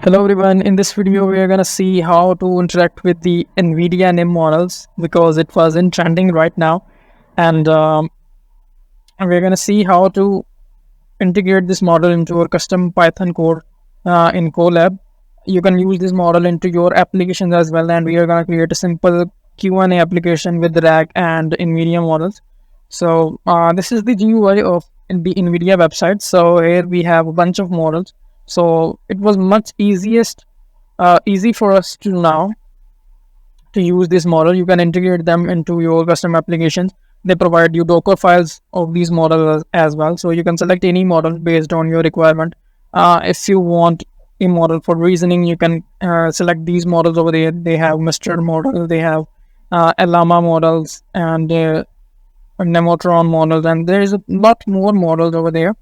Hello everyone, in this video we are going to see how to interact with the NVIDIA NIM models because it was in trending right now, and we're going to see how to integrate this model into your custom Python code in Colab. You can use this model into your applications as well, and we are going to create a simple Q&A application with the RAG and NVIDIA models. So this is the GUI of the NVIDIA website. So here we have a bunch of models. So it was much easy for us to now to use this model. You can integrate them into your custom applications. They provide you Docker files of these models as well. So you can select any model based on your requirement. If you want a model for reasoning, you can select these models over there. They have Mr. model, they have Llama models, and Nemotron models, and there is a lot more models over there.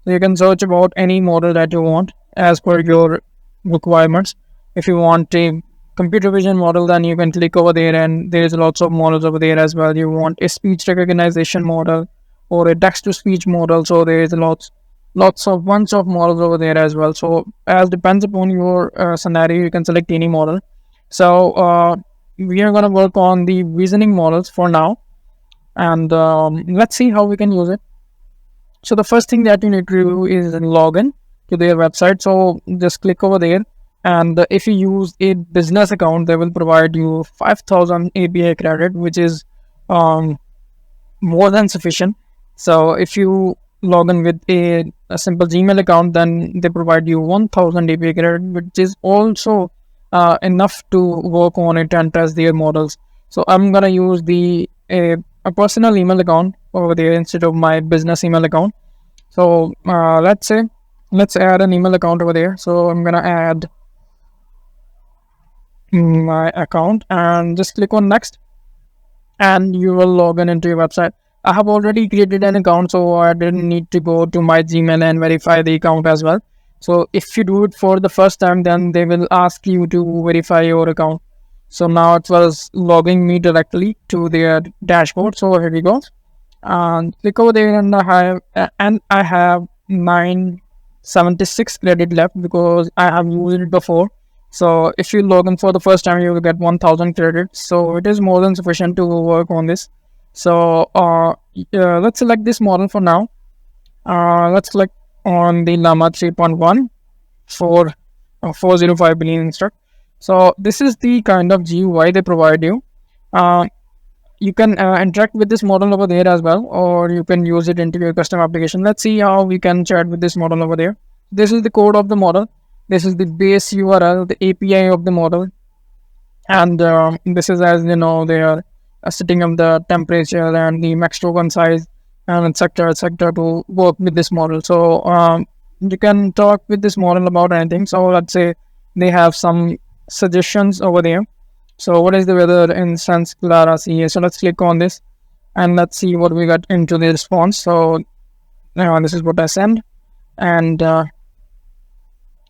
So you can search about any model that you want as per your requirements. If you want a computer vision model, then you can click over there, and there is lots of models over there as well. You want a speech recognition model or a text to speech model, so there is lots of bunch of models over there as well. So as depends upon your scenario, you can select any model. So we are going to work on the reasoning models for now, and let's see how we can use it. So the first thing that you need to do is log in to their website. So just click over there, and if you use a business account, they will provide you 5,000 API credit, which is more than sufficient. So if you log in with a simple Gmail account, then they provide you 1,000 API credit, which is also enough to work on it and test their models. So I'm gonna use a personal email account over there instead of my business email account. So let's add an email account over there. So I'm gonna add my account and just click on next, and you will log in into your website. I have already created an account, so I didn't need to go to my Gmail and verify the account as well. So if you do it for the first time, then they will ask you to verify your account. So now it was logging me directly to their dashboard. So here we go, and click over there, and I have 976 credit left because I have used it before. So if you log in for the first time, you will get 1,000 credits. So it is more than sufficient to work on this. So let's select this model for now. Let's click on the Llama 3.1 for 405 billion instruct. So this is the kind of GUI they provide you. You can interact with this model over there as well, or you can use it into your custom application. Let's see how we can chat with this model over there. This is the code of the model. This is the base URL, the API of the model, and this is, as you know, they are setting up the temperature and the max token size and etc to work with this model. So you can talk with this model about anything. So let's say they have some suggestions over there. So what is the weather in San Clara CA? So let's click on this and let's see what we got into the response. So this is what I send, and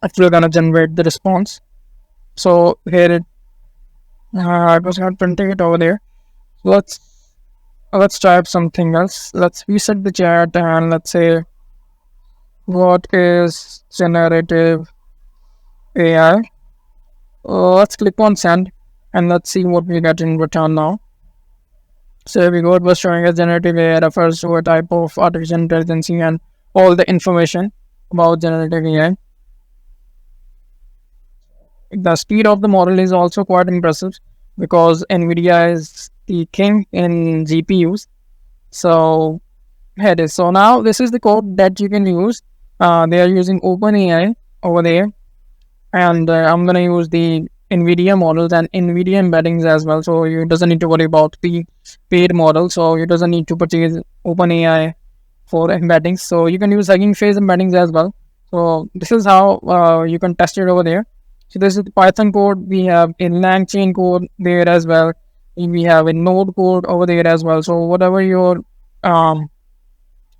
it's gonna generate the response. So here I was not printing it over there. So let's type something else. Let's reset the chat and let's say, what is generative AI? Let's click on send and let's see what we get in return now. So here we go. It was showing us generative AI refers to a type of artificial intelligence and all the information about generative AI. The speed of the model is also quite impressive because NVIDIA is the king in GPUs. So here it is. So now this is the code that you can use. They are using OpenAI over there, and I'm gonna use the NVIDIA models and NVIDIA embeddings as well. So you doesn't need to worry about the paid model. So you doesn't need to purchase OpenAI for embeddings. So you can use Hugging Face embeddings as well. So this is how you can test it over there. So this is the Python code. We have a LangChain code there as well. We have a Node code over there as well. So whatever your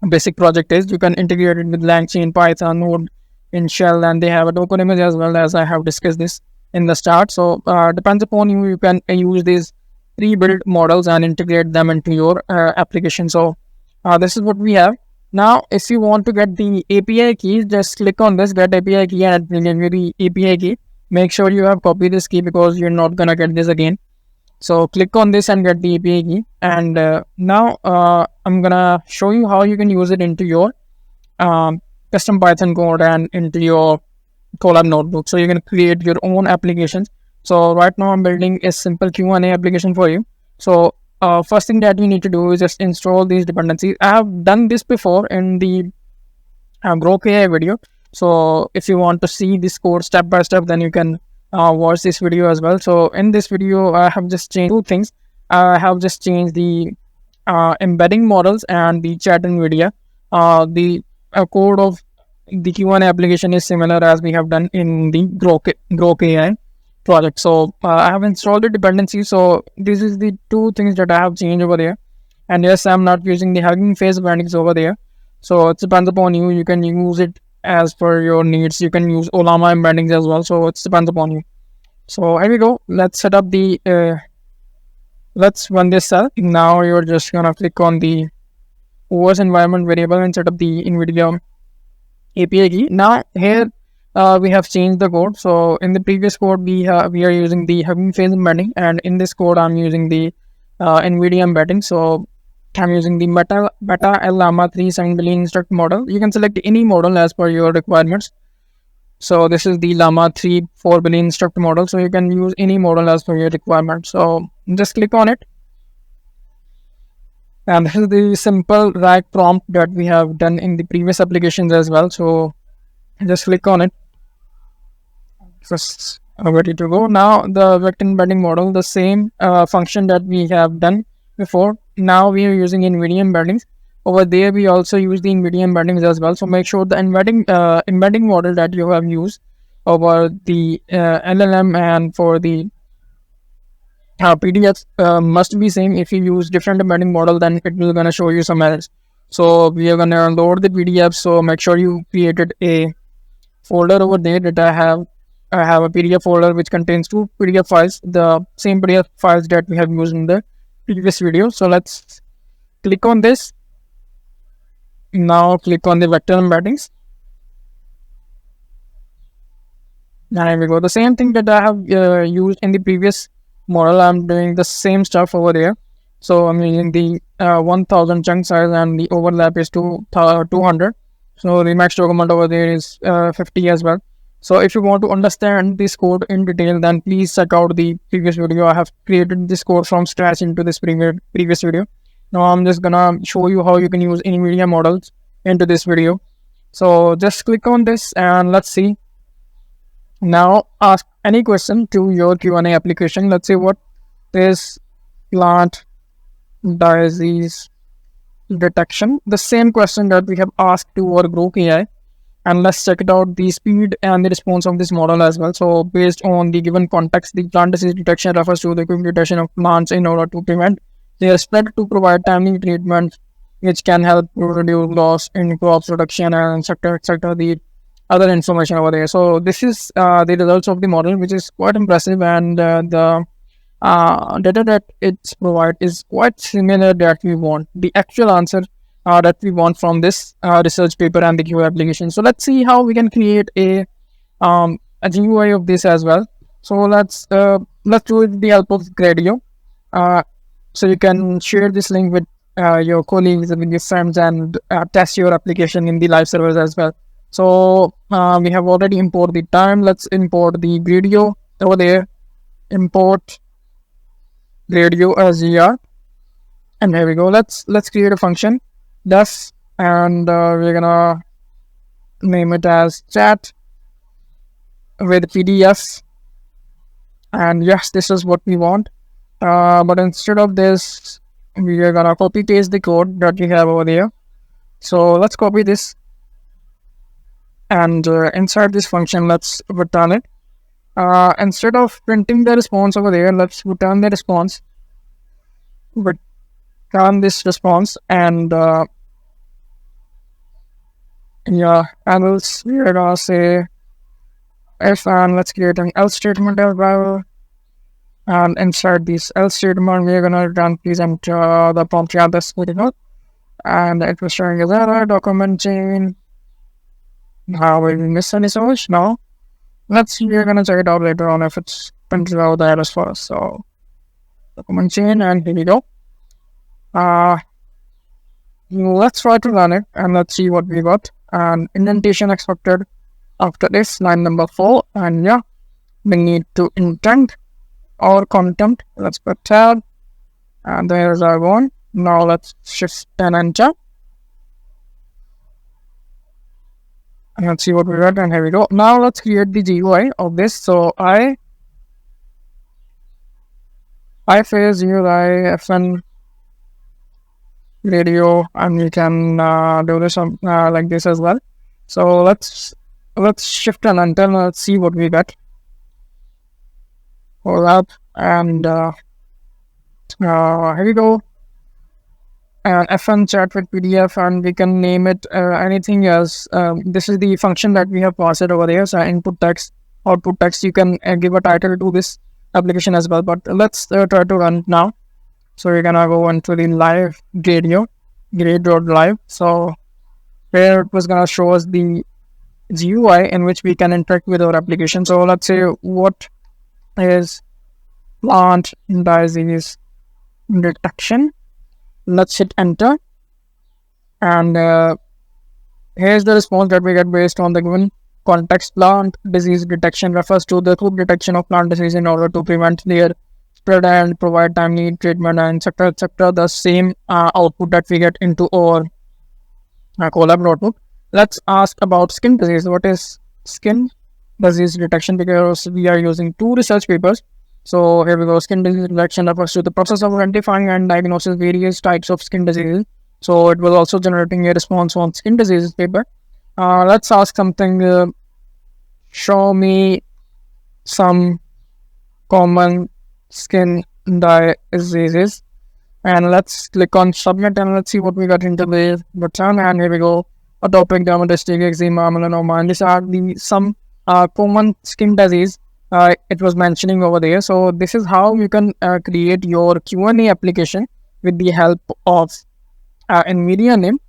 basic project is, you can integrate it with LangChain, Python, Node, in Shell, and they have a Docker image as well, as I have discussed this in the start. So depends upon you. You can use these pre-built models and integrate them into your application. So this is what we have. Now, if you want to get the API key, just click on this get API key and it will give you the API key. Make sure you have copied this key because you're not gonna get this again. So click on this and get the API key. And now I'm gonna show you how you can use it into your custom Python code and into your Colab notebook. So you can create your own applications. So right now I'm building a simple Q&A application for you. So first thing that you need to do is just install these dependencies. I have done this before in the Grok AI video. So if you want to see this code step by step, then you can watch this video as well. So in this video, I have just changed two things. I have just changed the embedding models and the chat NVIDIA. The code of the Q1 application is similar as we have done in the Grok AI project. So I have installed the dependency. So this is the two things that I have changed over there. And yes, I'm not using the Hugging Face bindings over there. So it depends upon you. You can use it as per your needs. You can use Olama embeddings as well. So it depends upon you. So here we go. Let's set up the let's run this cell. Now you're just gonna click on the OS environment variable and set up the NVIDIA API key. Now here we have changed the code. So in the previous code we are using the Hugging Face embedding, and in this code I'm using the NVIDIA embedding. So I'm using the Meta L Llama 3 7 billion instruct model. You can select any model as per your requirements. So this is the Llama 3 4 billion instruct model. So you can use any model as per your requirements. So just click on it. And this is the simple RAG prompt that we have done in the previous applications as well. So just click on it. Just ready to go. Now the vector embedding model, the same function that we have done before. Now we are using NVIDIA embeddings. Over there we also use the NVIDIA embeddings as well. So make sure the embedding model that you have used over the LLM and for the PDFs must be same. If you use different embedding model, then it will gonna show you some errors. So we are gonna load the PDF. So make sure you created a folder over there that I have a PDF folder which contains two PDF files, the same PDF files that we have used in the previous video. So let's click on this. Now click on the vector embeddings. Now here we go. The same thing that I have used in the previous model, I'm doing the same stuff over there. So I'm using the 1000 chunk size and the overlap is 200. So the max document over there is 50 as well. So if you want to understand this code in detail, then please check out the previous video. I have created this code from scratch into this previous video. Now I'm just gonna show you how you can use NVIDIA models into this video. So just click on this and let's see. Now ask any question to your Q&A application. Let's say what is plant disease detection? The same question that we have asked to our Grok AI. And let's check it out the speed and the response of this model as well. So based on the given context, the plant disease detection refers to the quick detection of plants in order to prevent their spread, to provide timely treatment which can help to reduce loss in crops production and etc. The other information over there. So this is the results of the model, which is quite impressive, and the data that it's provide is quite similar that we want. The actual answer that we want from this research paper and the QA application. So let's see how we can create a GUI of this as well. So let's do it with the help of Gradio. So you can share this link with your colleagues and with your friends and test your application in the live servers as well. So we have already imported the time. Let's import the Gradio over there. Import Gradio as GR, and here we go. Let's create a function. Thus, and we're gonna name it as chat with PDF. And yes, this is what we want. But instead of this, we are gonna copy paste the code that we have over there. So let's copy this, and inside this function, let's return it. Instead of printing the response over there, let's return the response. Return this response, and yeah, and we're gonna say if, and let's create an else statement as well. And inside this else statement, we're gonna return please enter the prompt. Yeah, that's good enough. and it was showing as error, document chain. How will we miss any source? No. Let's see, we're gonna check it out later on if it's printed out the errors for us. So document chain, and here we go. Let's try to run it and let's see what we got. And indentation expected after this, line number 4. And yeah, we need to indent or content. Let's put tab, and there's our one. Now let's shift and enter. And let's see what we got, and here we go. Now let's create the GUI of this. So I phase UI FN radio, and we can do this like this as well. So let's shift and enter. Let's see what we get. Hold up, and here we go. And FN chat with PDF, and we can name it anything else. This is the function that we have passed over there. So input text, output text. You can give a title to this application as well. But let's try to run now. So we're gonna go into the live radio, grade.live. So here it was gonna show us the GUI in which we can interact with our application. So let's say what is plant disease detection. Let's hit enter, and here's the response that we get based on the given context. Plant disease detection refers to the quick detection of plant disease in order to prevent their spread and provide timely treatment, and etc. etc. The same output that we get into our Colab notebook. Let's ask about skin disease. What is skin disease detection? Because we are using 2 research papers. So here we go. Skin disease detection refers to the process of identifying and diagnosing various types of skin diseases. So it was also generating a response on skin diseases paper. Let's ask something. Show me some common skin diseases, and let's click on submit, and let's see what we got into the button. And here we go. Atopic dermatitis, eczema, melanoma, and these are the some common skin disease. It was mentioning over there. So this is how you can create your Q&A application with the help of NVIDIA NIM,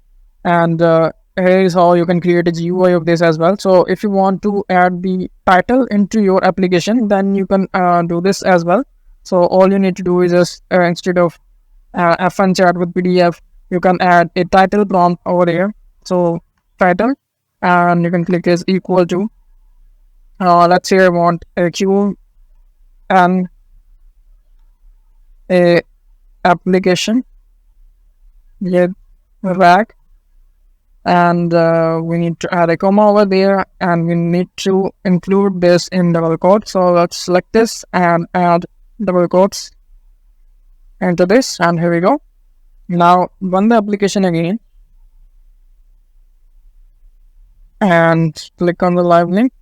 and here is how you can create a GUI of this as well. So if you want to add the title into your application, then you can do this as well. So all you need to do is just instead of FN chat with PDF, you can add a title prompt over there. So title, and you can click is equal to let's say I want a Q and a application with rack, and we need to add a comma over there, and we need to include this in double quotes. So let's select this and add double quotes into this, and here we go. Now run the application again and click on the live link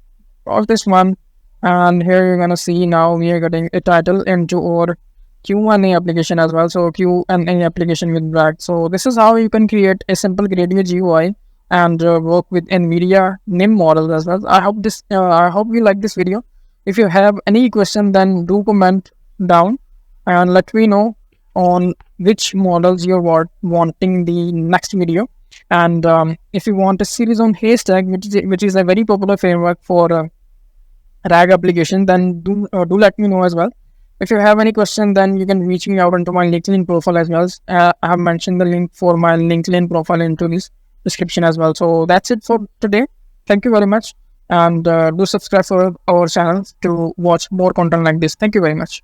of this one, and here you're gonna see now we are getting a title into our Q&A application as well. So Q&A application with drag. So this is how you can create a simple radio GUI and work with NVIDIA NIM models as well. I hope you like this video. If you have any question, then do comment down and let me know on which models you're wanting the next video. And if you want a series on Haystack, which is a very popular framework for RAG application, then do let me know as well. If you have any question, then you can reach me out into my LinkedIn profile as well. I have mentioned the link for my LinkedIn profile into this description as well. So that's it for today. Thank you very much, and do subscribe for our channel to watch more content like this. Thank you very much.